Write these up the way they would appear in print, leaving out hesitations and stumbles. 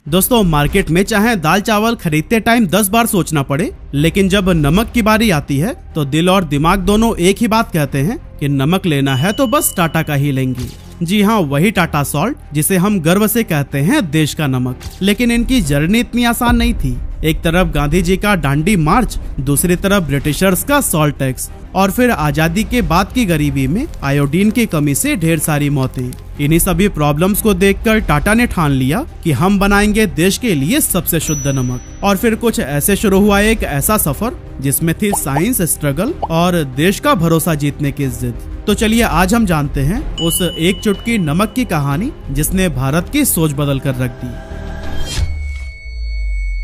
दोस्तों मार्केट में चाहे दाल चावल खरीदते टाइम 10 बार सोचना पड़े, लेकिन जब नमक की बारी आती है तो दिल और दिमाग दोनों एक ही बात कहते हैं कि नमक लेना है तो बस टाटा का ही लेंगे। जी हाँ, वही टाटा सॉल्ट जिसे हम गर्व से कहते हैं देश का नमक। लेकिन इनकी जर्नी इतनी आसान नहीं थी। एक तरफ गांधी जी का डांडी मार्च, दूसरी तरफ ब्रिटिशर्स का सॉल्ट टैक्स और फिर आजादी के बाद की गरीबी में आयोडीन की कमी से ढेर सारी मौतें। इन्हीं सभी प्रॉब्लम्स को देखकर टाटा ने ठान लिया कि हम बनाएंगे देश के लिए सबसे शुद्ध नमक। और फिर कुछ ऐसे शुरू हुआ एक ऐसा सफर जिसमें थी साइंस, स्ट्रगल और देश का भरोसा जीतने की जिद। तो चलिए आज हम जानते हैं उस एक चुटकी नमक की कहानी जिसने भारत की सोच बदल कर रख दी।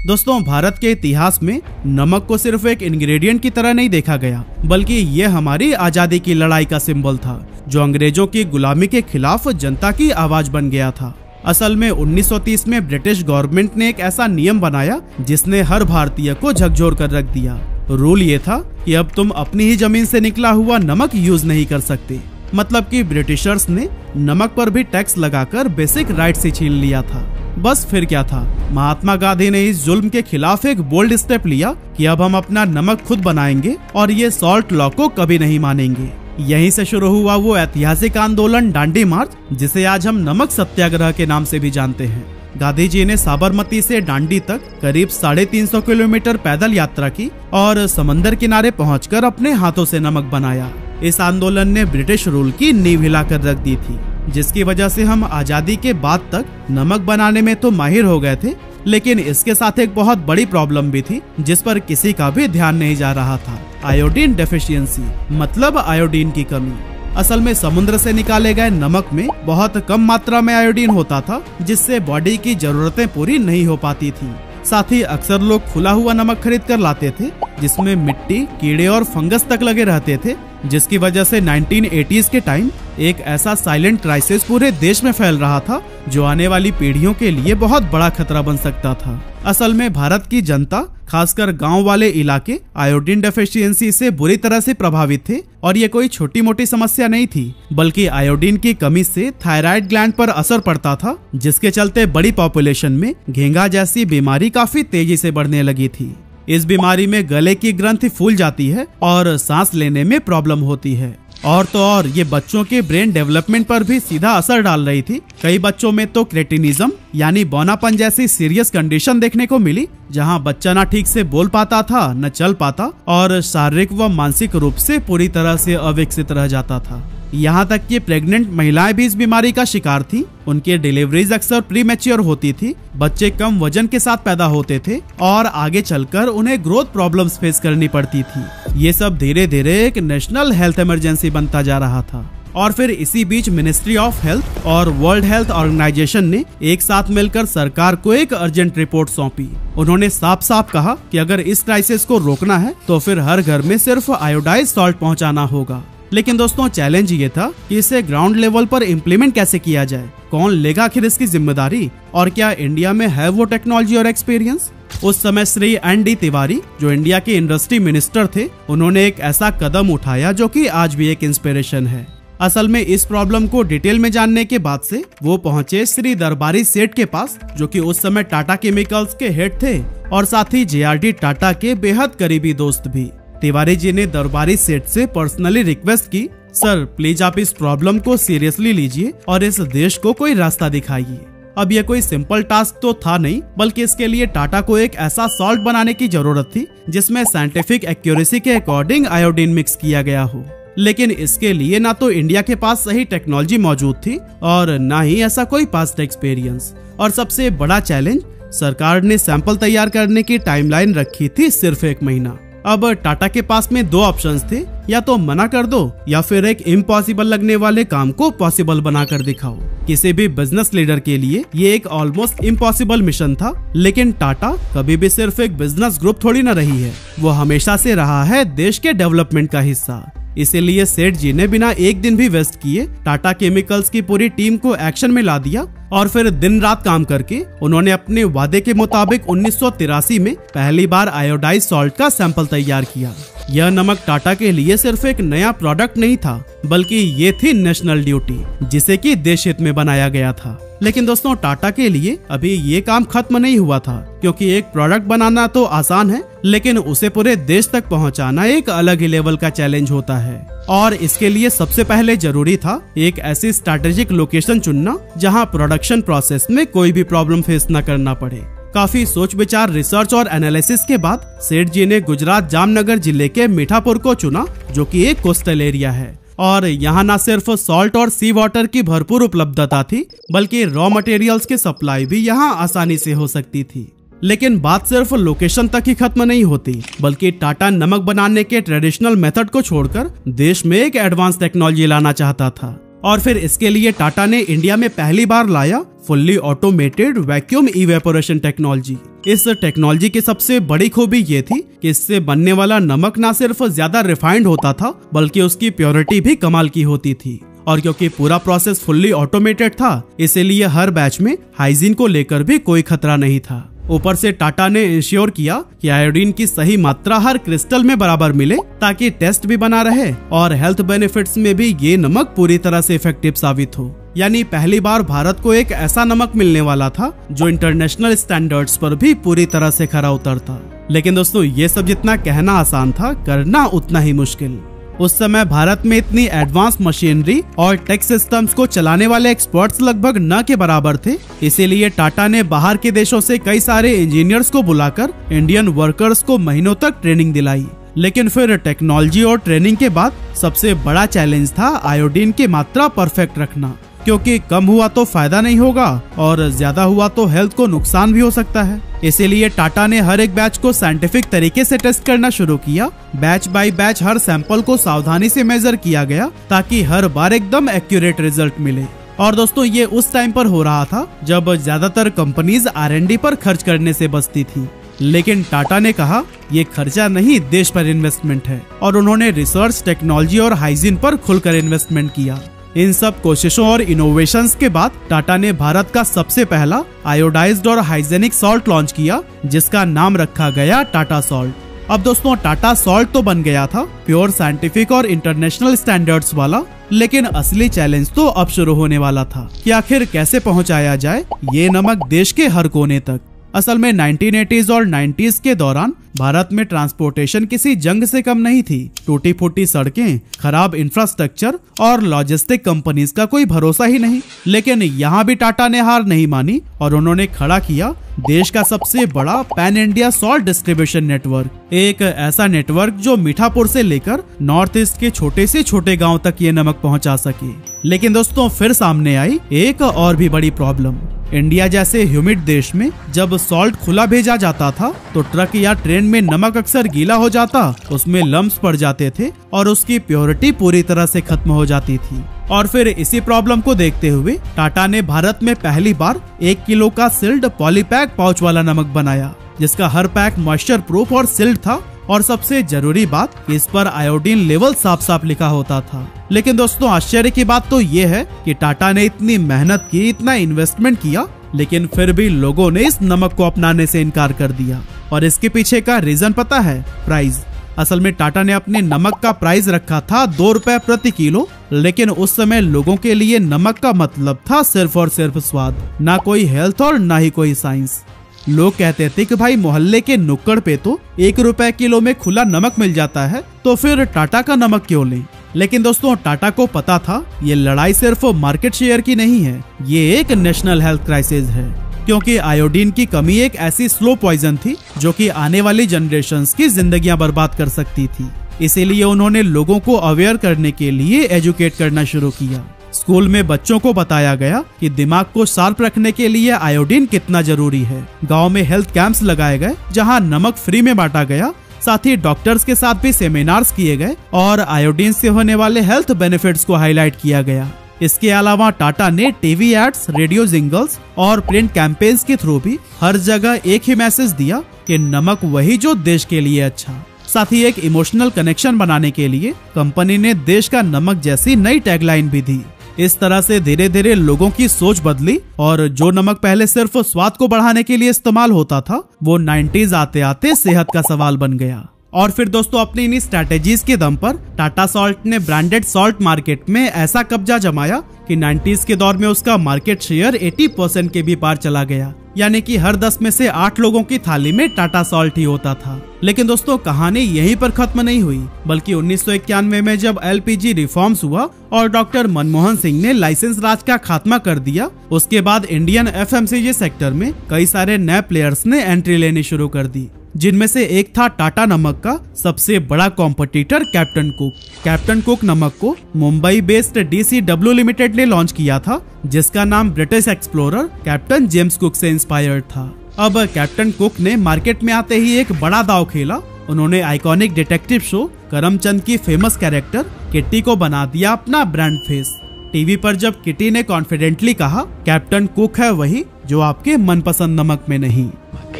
दोस्तों भारत के इतिहास में नमक को सिर्फ एक इंग्रेडिएंट की तरह नहीं देखा गया, बल्कि ये हमारी आजादी की लड़ाई का सिंबल था, जो अंग्रेजों की गुलामी के खिलाफ जनता की आवाज बन गया था। असल में 1930 में ब्रिटिश गवर्नमेंट ने एक ऐसा नियम बनाया जिसने हर भारतीय को झकझोर कर रख दिया। रूल ये था कि अब तुम अपनी ही जमीन से निकला हुआ नमक यूज नहीं कर सकते। मतलब कि ब्रिटिशर्स ने नमक पर भी टैक्स लगाकर बेसिक राइट्स ही छीन लिया था। बस फिर क्या था, महात्मा गांधी ने इस जुल्म के खिलाफ एक बोल्ड स्टेप लिया कि अब हम अपना नमक खुद बनाएंगे और ये सॉल्ट लॉ को कभी नहीं मानेंगे। यहीं से शुरू हुआ वो ऐतिहासिक आंदोलन दांडी मार्च, जिसे आज हम नमक सत्याग्रह के नाम से भी जानते हैं। गांधी जी ने साबरमती से दांडी तक करीब 350 किलोमीटर पैदल यात्रा की और समंदर किनारे पहुंचकर अपने हाथों से नमक बनाया। इस आंदोलन ने ब्रिटिश रूल की नींव हिलाकर रख दी थी, जिसकी वजह से हम आजादी के बाद तक नमक बनाने में तो माहिर हो गए थे, लेकिन इसके साथ एक बहुत बड़ी प्रॉब्लम भी थी जिस पर किसी का भी ध्यान नहीं जा रहा था। आयोडीन डेफिशिएंसी, मतलब आयोडीन की कमी। असल में समुद्र से निकाले गए नमक में बहुत कम मात्रा में आयोडीन होता था, जिससे बॉडी की जरूरतें पूरी नहीं हो पाती थी। साथ ही अक्सर लोग खुला हुआ नमक खरीद कर लाते थे जिसमें मिट्टी, कीड़े और फंगस तक लगे रहते थे, जिसकी वजह से 1980s के टाइम एक ऐसा साइलेंट क्राइसिस पूरे देश में फैल रहा था जो आने वाली पीढ़ियों के लिए बहुत बड़ा खतरा बन सकता था। असल में भारत की जनता, खासकर गांव वाले इलाके, आयोडीन डेफिशिएंसी से बुरी तरह से प्रभावित थे और ये कोई छोटी मोटी समस्या नहीं थी, बल्कि आयोडीन की कमी से थायराइड ग्लैंड पर असर पड़ता था, जिसके चलते बड़ी पॉपुलेशन में घेंघा जैसी बीमारी काफी तेजी से बढ़ने लगी थी। इस बीमारी में गले की ग्रंथि फूल जाती है और सांस लेने में प्रॉब्लम होती है। और तो और ये बच्चों के ब्रेन डेवलपमेंट पर भी सीधा असर डाल रही थी। कई बच्चों में तो क्रेटिनिज्म यानी बौनापन जैसी सीरियस कंडीशन देखने को मिली, जहां बच्चा ना ठीक से बोल पाता था, न चल पाता और शारीरिक व मानसिक रूप से पूरी तरह से अविकसित रह जाता था। यहाँ तक कि प्रेग्नेंट महिलाएं भी इस बीमारी का शिकार थी। उनकी डिलीवरीज अक्सर प्रीमेच्योर होती थी, बच्चे कम वजन के साथ पैदा होते थे और आगे चलकर उन्हें ग्रोथ प्रॉब्लम्स फेस करनी पड़ती थी। ये सब धीरे धीरे एक नेशनल हेल्थ इमरजेंसी बनता जा रहा था। और फिर इसी बीच मिनिस्ट्री ऑफ हेल्थ और वर्ल्ड हेल्थ ऑर्गेनाइजेशन ने एक साथ मिलकर सरकार को एक अर्जेंट रिपोर्ट सौंपी। उन्होंने साफ साफ कहा कि अगर इस क्राइसिस को रोकना है तो फिर हर घर में सिर्फ आयोडाइज्ड सॉल्ट पहुंचाना होगा। लेकिन दोस्तों चैलेंज ये था कि इसे ग्राउंड लेवल पर इम्प्लीमेंट कैसे किया जाए, कौन लेगा आखिर इसकी जिम्मेदारी, और क्या इंडिया में है वो टेक्नोलॉजी और एक्सपीरियंस। उस समय श्री एन.डी. तिवारी, जो इंडिया के इंडस्ट्री मिनिस्टर थे, उन्होंने एक ऐसा कदम उठाया जो कि आज भी एक इंस्पिरेशन है। असल में इस प्रॉब्लम को डिटेल में जानने के बाद से वो पहुंचे श्री दरबारी सेठ के पास, जो कि उस समय टाटा केमिकल्स के हेड थे और साथ ही जे.आर.डी. टाटा के बेहद करीबी दोस्त भी। तिवारी जी ने दरबारी सेठ से पर्सनली रिक्वेस्ट की, सर प्लीज आप इस प्रॉब्लम को सीरियसली लीजिए और इस देश को कोई रास्ता दिखाइए। अब ये कोई सिंपल टास्क तो था नहीं, बल्कि इसके लिए टाटा को एक ऐसा सॉल्ट बनाने की जरूरत थी जिसमें साइंटिफिक एक्यूरेसी के अकॉर्डिंग आयोडीन मिक्स किया गया हो। लेकिन इसके लिए ना तो इंडिया के पास सही टेक्नोलॉजी मौजूद थी और ना ही ऐसा कोई पास्ट एक्सपीरियंस। और सबसे बड़ा चैलेंज, सरकार ने सैंपल तैयार करने की टाइमलाइन रखी थी सिर्फ 1 महीना। अब टाटा के पास में 2 ऑप्शंस थे, या तो मना कर दो या फिर एक इम्पॉसिबल लगने वाले काम को पॉसिबल बनाकर दिखाओ। किसी भी बिजनेस लीडर के लिए ये एक ऑलमोस्ट इम्पॉसिबल मिशन था, लेकिन टाटा कभी भी सिर्फ एक बिजनेस ग्रुप थोड़ी न रही है, वो हमेशा से रहा है देश के डेवलपमेंट का हिस्सा। इसीलिए सेठ जी ने बिना एक दिन भी वेस्ट किए टाटा केमिकल्स की पूरी टीम को एक्शन में ला दिया और फिर दिन रात काम करके उन्होंने अपने वादे के मुताबिक 1983 में पहली बार आयोडाइज सॉल्ट का सैंपल तैयार किया। यह नमक टाटा के लिए सिर्फ एक नया प्रोडक्ट नहीं था, बल्कि ये थी नेशनल ड्यूटी, जिसे कि देश हित में बनाया गया था। लेकिन दोस्तों, टाटा के लिए अभी ये काम खत्म नहीं हुआ था, क्योंकि एक प्रोडक्ट बनाना तो आसान है, लेकिन उसे पूरे देश तक पहुंचाना एक अलग ही लेवल का चैलेंज होता है। और इसके लिए सबसे पहले जरूरी था एक ऐसी स्ट्रैटेजिक लोकेशन चुनना जहां प्रोडक्शन प्रोसेस में कोई भी प्रॉब्लम फेस न करना पड़े। काफी सोच विचार, रिसर्च और एनालिसिस के बाद सेठ जी ने गुजरात जामनगर जिले के मीठापुर को चुना, जो कि एक कोस्टल एरिया है। और यहाँ न सिर्फ सॉल्ट और सी वाटर की भरपूर उपलब्धता थी, बल्कि रॉ मटेरियल्स की सप्लाई भी यहाँ आसानी से हो सकती थी। लेकिन बात सिर्फ लोकेशन तक ही खत्म नहीं होती, बल्कि टाटा नमक बनाने के ट्रेडिशनल मेथड को छोड़कर देश में एक एडवांस टेक्नोलॉजी लाना चाहता था। और फिर इसके लिए टाटा ने इंडिया में पहली बार लाया fully automated vacuum evaporation technology. इस टेक्नोलॉजी की सबसे बड़ी खूबी ये थी कि इससे बनने वाला नमक न सिर्फ ज्यादा रिफाइंड होता था, बल्कि उसकी प्योरिटी भी कमाल की होती थी। और क्योंकि पूरा प्रोसेस फुल्ली ऑटोमेटेड था, इसीलिए हर बैच में हाइजीन को लेकर भी कोई खतरा नहीं था। ऊपर से टाटा ने इंश्योर किया कि आयोडीन की सही मात्रा हर क्रिस्टल में बराबर मिले, ताकि टेस्ट भी बना रहे और हेल्थ बेनिफिट्स में भी ये नमक पूरी तरह से इफेक्टिव साबित हो। यानी पहली बार भारत को एक ऐसा नमक मिलने वाला था जो इंटरनेशनल स्टैंडर्ड्स पर भी पूरी तरह से खरा उतरता। लेकिन दोस्तों, ये सब जितना कहना आसान था, करना उतना ही मुश्किल। उस समय भारत में इतनी एडवांस मशीनरी और टेक सिस्टम्स को चलाने वाले एक्सपर्ट्स लगभग न के बराबर थे। इसीलिए टाटा ने बाहर के देशों से कई सारे इंजीनियर्स को बुलाकर इंडियन वर्कर्स को महीनों तक ट्रेनिंग दिलाई। लेकिन फिर टेक्नोलॉजी और ट्रेनिंग के बाद सबसे बड़ा चैलेंज था आयोडीन की मात्रा परफेक्ट रखना, क्योंकि कम हुआ तो फायदा नहीं होगा और ज्यादा हुआ तो हेल्थ को नुकसान भी हो सकता है। इसीलिए टाटा ने हर एक बैच को साइंटिफिक तरीके से टेस्ट करना शुरू किया। बैच बाय बैच हर सैंपल को सावधानी से मेजर किया गया, ताकि हर बार एकदम एक्यूरेट रिजल्ट मिले। और दोस्तों, ये उस टाइम पर हो रहा था जब ज्यादातर कंपनीज R&D पर खर्च करने से बचती थी। लेकिन टाटा ने कहा ये खर्चा नहीं, देश पर इन्वेस्टमेंट है, और उन्होंने रिसर्च, टेक्नोलॉजी और हाइजीन पर खुलकर इन्वेस्टमेंट किया। इन सब कोशिशों और इनोवेशंस के बाद टाटा ने भारत का सबसे पहला आयोडाइज्ड और हाइजेनिक सॉल्ट लॉन्च किया, जिसका नाम रखा गया टाटा सॉल्ट। अब दोस्तों, टाटा सॉल्ट तो बन गया था प्योर साइंटिफिक और इंटरनेशनल स्टैंडर्ड्स वाला, लेकिन असली चैलेंज तो अब शुरू होने वाला था कि आखिर कैसे पहुंचाया जाए ये नमक देश के हर कोने तक। असल में 1980s और 90s के दौरान भारत में ट्रांसपोर्टेशन किसी जंग से कम नहीं थी। टूटी फूटी सड़कें, खराब इंफ्रास्ट्रक्चर और लॉजिस्टिक कंपनीज का कोई भरोसा ही नहीं। लेकिन यहाँ भी टाटा ने हार नहीं मानी और उन्होंने खड़ा किया देश का सबसे बड़ा pan India salt distribution network, एक ऐसा नेटवर्क जो मीठापुर से लेकर नॉर्थ ईस्ट के छोटे से छोटे गांव तक ये नमक पहुंचा सके। लेकिन दोस्तों, फिर सामने आई एक और भी बड़ी प्रॉब्लम। इंडिया जैसे ह्यूमिड देश में जब सॉल्ट खुला भेजा जाता था तो ट्रक या ट्रेन में नमक अक्सर गीला हो जाता, उसमें लम्स पड़ जाते थे और उसकी प्योरिटी पूरी तरह से खत्म हो जाती थी। और फिर इसी प्रॉब्लम को देखते हुए टाटा ने भारत में पहली बार 1 किलो का सील्ड पॉलीपैक पाउच वाला नमक बनाया, जिसका हर पैक मॉइस्चर प्रूफ और सील्ड था। और सबसे जरूरी बात, इस पर आयोडीन लेवल साफ साफ लिखा होता था। लेकिन दोस्तों, आश्चर्य की बात तो ये है कि टाटा ने इतनी मेहनत की, इतना इन्वेस्टमेंट किया, लेकिन फिर भी लोगों ने इस नमक को अपनाने से इनकार कर दिया। और इसके पीछे का रीजन पता है? प्राइस। असल में टाटा ने अपने नमक का प्राइस रखा था 2 रुपए प्रति किलो, लेकिन उस समय लोगों के लिए नमक का मतलब था सिर्फ और सिर्फ स्वाद, ना कोई हेल्थ और ना ही कोई साइंस। लोग कहते थे कि भाई मोहल्ले के नुक्कड़ पे तो 1 रुपए किलो में खुला नमक मिल जाता है, तो फिर टाटा का नमक क्यों लें? लेकिन दोस्तों, टाटा को पता था ये लड़ाई सिर्फ मार्केट शेयर की नहीं है, ये एक नेशनल हेल्थ क्राइसिस है। क्योंकि आयोडीन की कमी एक ऐसी स्लो पॉइजन थी जो कि आने वाली जनरेशंस की जिंदगियां बर्बाद कर सकती थी। इसीलिए उन्होंने लोगों को अवेयर करने के लिए एजुकेट करना शुरू किया। स्कूल में बच्चों को बताया गया कि दिमाग को शार्प रखने के लिए आयोडीन कितना जरूरी है। गांव में हेल्थ कैंप्स लगाए गए जहां नमक फ्री में बांटा गया। साथ ही डॉक्टर्स के साथ भी सेमिनार्स किए गए और आयोडीन से होने वाले हेल्थ बेनिफिट्स को हाईलाइट किया गया। इसके अलावा टाटा ने टीवी एड्स, रेडियो जिंगल्स और प्रिंट कैंपेन्स के थ्रू भी हर जगह एक ही मैसेज दिया कि नमक वही जो देश के लिए अच्छा। साथ ही एक इमोशनल कनेक्शन बनाने के लिए कंपनी ने देश का नमक जैसी नई टैगलाइन भी दी। इस तरह से धीरे धीरे लोगों की सोच बदली और जो नमक पहले सिर्फ स्वाद को बढ़ाने के लिए इस्तेमाल होता था वो 90s आते आते सेहत का सवाल बन गया। और फिर दोस्तों अपनी इन्हीं स्ट्रैटेजीज के दम पर टाटा सॉल्ट ने ब्रांडेड सॉल्ट मार्केट में ऐसा कब्जा जमाया कि 90s के दौर में उसका मार्केट शेयर 80% के भी पार चला गया, यानी कि हर 10 में से 8 लोगों की थाली में टाटा सॉल्ट ही होता था। लेकिन दोस्तों कहानी यहीं पर खत्म नहीं हुई, बल्कि 1991 में जब LPG रिफॉर्म्स हुआ और डॉक्टर मनमोहन सिंह ने लाइसेंस राज का खात्मा कर दिया, उसके बाद इंडियन FMCG सेक्टर में कई सारे नए प्लेयर्स ने एंट्री लेनी शुरू कर दी, जिनमें से एक था टाटा नमक का सबसे बड़ा competitor captain cook. Captain cook नमक को मुंबई बेस्ड DCW लिमिटेड ने लॉन्च किया था, जिसका नाम British explorer captain James cook से इंस्पायर्ड था। अब कैप्टन कुक ने मार्केट में आते ही एक बड़ा दांव खेला। उन्होंने आइकॉनिक डिटेक्टिव शो करमचंद की फेमस कैरेक्टर किट्टी को बना दिया अपना ब्रांड फेस। टीवी पर जब किटी ने कॉन्फिडेंटली कहा कैप्टन कुक है वही जो आपके मनपसंद नमक में नहीं,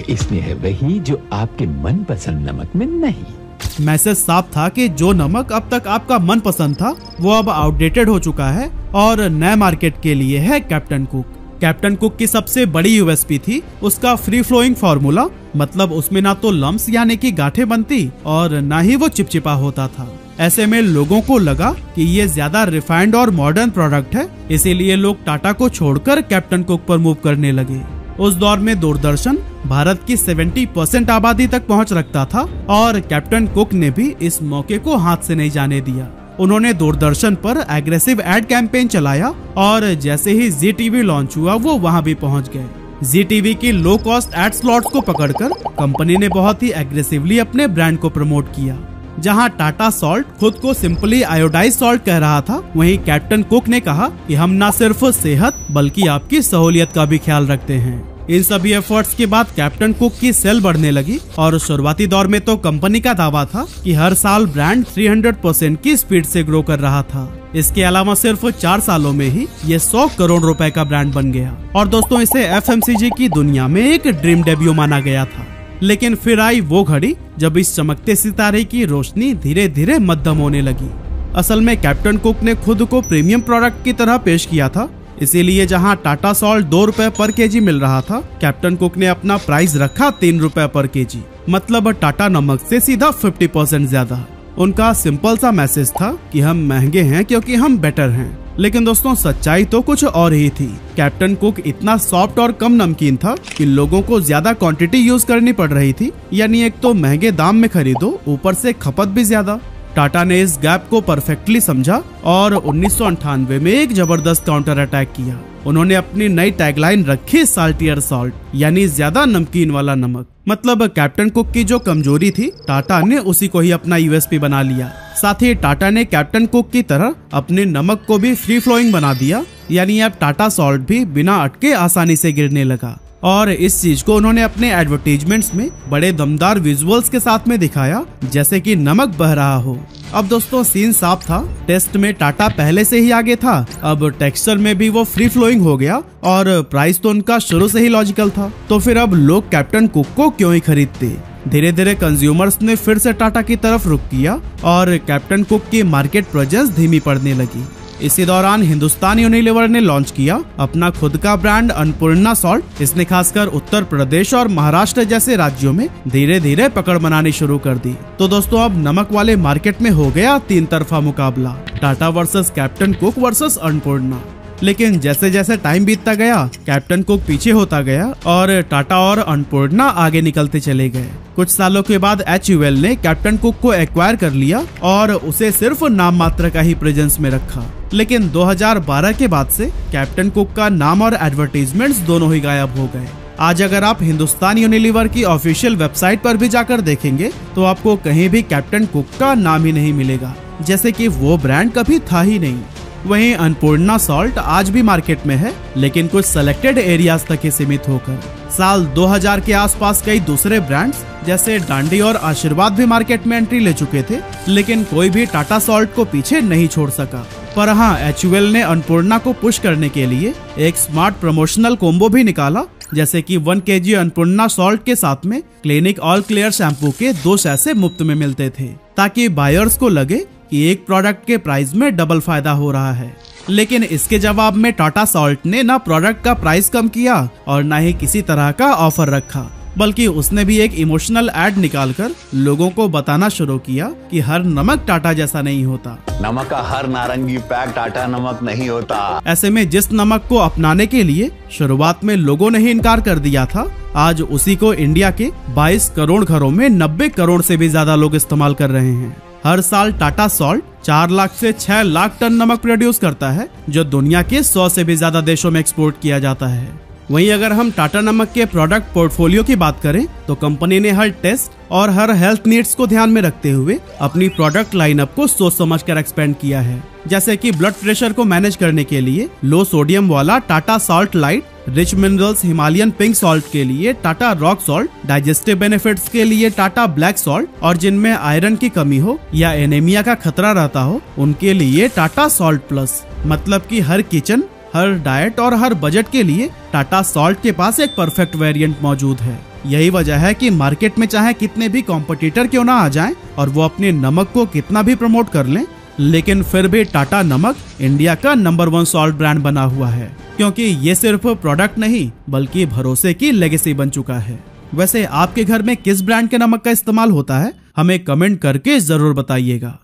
इसमें है वही जो आपके मनपसंद नमक में नहीं। मैसेज साफ था कि जो नमक अब तक आपका मनपसंद था वो अब आउटडेटेड हो चुका है और नए मार्केट के लिए है कैप्टन कुक। कैप्टन कुक की सबसे बड़ी USP थी उसका फ्री फ्लोइंग फार्मूला, मतलब उसमें ना तो लम्स यानी कि गांठें बनती और ना ही वो चिपचिपा होता था। ऐसे में लोगों को लगा कि ये ज्यादा रिफाइंड और मॉडर्न प्रोडक्ट है, इसीलिए लोग टाटा को छोड़कर कैप्टन कुक पर मूव करने लगे। उस दौर में दूरदर्शन भारत की 70% आबादी तक पहुंच रखता था और कैप्टन कुक ने भी इस मौके को हाथ से नहीं जाने दिया। उन्होंने दूरदर्शन पर एग्रेसिव एड कैंपेन चलाया और जैसे ही ZTV लॉन्च हुआ वो वहां भी पहुंच गए। ZTV की लो कॉस्ट एड स्लॉट्स को पकड़कर कंपनी ने बहुत ही एग्रेसिवली अपने ब्रांड को प्रमोट किया। जहां टाटा सॉल्ट खुद को सिंपली आयोडाइज सॉल्ट कह रहा था, वहीं कैप्टन कुक ने कहा कि हम न सिर्फ सेहत बल्कि आपकी सहूलियत का भी ख्याल रखते हैं। इन सभी एफर्ट्स के बाद कैप्टन कुक की सेल बढ़ने लगी और शुरुआती दौर में तो कंपनी का दावा था कि हर साल ब्रांड 300% की स्पीड से ग्रो कर रहा था। इसके अलावा सिर्फ 4 सालों में ही ये 100 करोड़ रुपए का ब्रांड बन गया और दोस्तों इसे FMCG की दुनिया में एक ड्रीम डेब्यू माना गया था। लेकिन फिर आई वो घड़ी जब इस चमकते सितारे की रोशनी धीरे धीरे मध्यम होने लगी। असल में कैप्टन कुक ने खुद को प्रीमियम प्रोडक्ट की तरह पेश किया था, इसीलिए जहां टाटा सॉल्ट 2 रुपए पर केजी मिल रहा था, कैप्टन कुक ने अपना प्राइस रखा 3 रुपए पर केजी, मतलब टाटा नमक से सीधा 50% ज्यादा। उनका सिंपल सा मैसेज था कि हम महंगे हैं क्योंकि हम बेटर हैं। लेकिन दोस्तों सच्चाई तो कुछ और ही थी। कैप्टन कुक इतना सॉफ्ट और कम नमकीन था कि लोगों को ज्यादा क्वांटिटी यूज करनी पड़ रही थी, यानी एक तो महंगे दाम में खरीदो, ऊपर से खपत भी ज्यादा। टाटा ने इस गैप को परफेक्टली समझा और 1998 में एक जबरदस्त काउंटर अटैक किया। उन्होंने अपनी नई टैगलाइन रखी साल्टियर सॉल्ट, यानी ज्यादा नमकीन वाला नमक। मतलब कैप्टन कुक की जो कमजोरी थी टाटा ने उसी को ही अपना USP बना लिया। साथ ही टाटा ने कैप्टन कुक की तरह अपने नमक को भी फ्री फ्लोइंग बना दिया, यानी अब टाटा सॉल्ट भी बिना अटके आसानी से गिरने लगा। और इस चीज को उन्होंने अपने एडवर्टीजमेंट्स में बड़े दमदार विजुअल्स के साथ में दिखाया, जैसे कि नमक बह रहा हो। अब दोस्तों सीन साफ था, टेस्ट में टाटा पहले से ही आगे था, अब टेक्सचर में भी वो फ्री फ्लोइंग हो गया और प्राइस तो उनका शुरू से ही लॉजिकल था। तो फिर अब लोग कैप्टन कुक को क्यों ही खरीदते। धीरे धीरे कंज्यूमर्स ने फिर से टाटा की तरफ रुख किया और कैप्टन कुक की मार्केट प्रेजेंस धीमी पड़ने लगी। इसी दौरान हिंदुस्तान यूनिलीवर ने लॉन्च किया अपना खुद का ब्रांड अन्नपूर्णा सॉल्ट। इसने खासकर उत्तर प्रदेश और महाराष्ट्र जैसे राज्यों में धीरे धीरे पकड़ बनानी शुरू कर दी। तो दोस्तों अब नमक वाले मार्केट में हो गया 3 तरफा मुकाबला, Tata versus captain cook versus Annapurna. लेकिन जैसे जैसे टाइम बीतता गया कैप्टन कुक पीछे होता गया और टाटा और अन्नपूर्णा आगे निकलते चले गए। कुछ सालों के बाद HUL ने कैप्टन कुक को एक्वायर कर लिया और उसे सिर्फ नाम मात्र का ही प्रेजेंस में रखा। लेकिन 2012 के बाद से कैप्टन कुक का नाम और एडवर्टीजमेंट्स दोनों ही गायब हो गए। आज अगर आप हिंदुस्तान यूनिलीवर की ऑफिशियल वेबसाइट पर भी जाकर देखेंगे तो आपको कहीं भी कैप्टन कुक का नाम ही नहीं मिलेगा, जैसे कि वो ब्रांड कभी था ही नहीं। वहीं अन्नपूर्णा सॉल्ट आज भी मार्केट में है, लेकिन कुछ सेलेक्टेड एरियाज तक ही सीमित होकर। साल 2000 के आसपास कई दूसरे ब्रांड्स जैसे डांडी और आशीर्वाद भी मार्केट में एंट्री ले चुके थे, लेकिन कोई भी टाटा सॉल्ट को पीछे नहीं छोड़ सका। पर हाँ, HUL ने अन्नपूर्णा को पुश करने के लिए एक स्मार्ट प्रमोशनल कॉम्बो भी निकाला, जैसे कि 1 kg अन्नपूर्णा सॉल्ट के साथ में क्लिनिक ऑल क्लियर शैम्पू के 2 सैशे मुफ्त में मिलते थे, ताकि बायर्स को लगे कि एक प्रोडक्ट के प्राइस में डबल फायदा हो रहा है। लेकिन इसके जवाब में टाटा सॉल्ट ने ना प्रोडक्ट का प्राइस कम किया और ना ही किसी तरह का ऑफर रखा, बल्कि उसने भी एक इमोशनल एड निकालकर लोगों को बताना शुरू किया कि हर नमक टाटा जैसा नहीं होता। नमक का हर नारंगी पैक टाटा नमक नहीं होता। ऐसे में जिस नमक को अपनाने के लिए शुरुआत में लोगों ने ही इनकार कर दिया था, आज उसी को इंडिया के 22 करोड़ घरों में 90 करोड़ से भी ज्यादा लोग इस्तेमाल कर रहे हैं। हर साल टाटा सॉल्ट 4 लाख से 6 लाख टन नमक प्रोड्यूस करता है, जो दुनिया के 100 से भी ज्यादा देशों में एक्सपोर्ट किया जाता है। वहीं अगर हम टाटा नमक के प्रोडक्ट पोर्टफोलियो की बात करें तो कंपनी ने हर टेस्ट और हर हेल्थ नीड्स को ध्यान में रखते हुए अपनी प्रोडक्ट लाइनअप को सोच समझकर एक्सपेंड किया है। जैसे कि ब्लड प्रेशर को मैनेज करने के लिए लो सोडियम वाला Tata salt light, rich minerals Himalayan pink salt के लिए Tata rock salt, digestive benefits के लिए टाटा ब्लैक सॉल्ट और जिनमें आयरन की कमी हो या एनीमिया का खतरा रहता हो उनके लिए टाटा सॉल्ट प्लस। मतलब कि हर किचन, हर डाइट और हर बजट के लिए टाटा सॉल्ट के पास एक परफेक्ट वेरिएंट मौजूद है। यही वजह है कि मार्केट में चाहे कितने भी कॉम्पिटिटर क्यों ना आ जाएं और वो अपने नमक को कितना भी प्रमोट कर लें, लेकिन फिर भी टाटा नमक इंडिया का नंबर 1 सॉल्ट ब्रांड बना हुआ है, क्योंकि ये सिर्फ प्रोडक्ट नहीं बल्कि भरोसे की लेगेसी बन चुका है। वैसे आपके घर में किस ब्रांड के नमक का इस्तेमाल होता है, हमें कमेंट करके जरूर बताइएगा।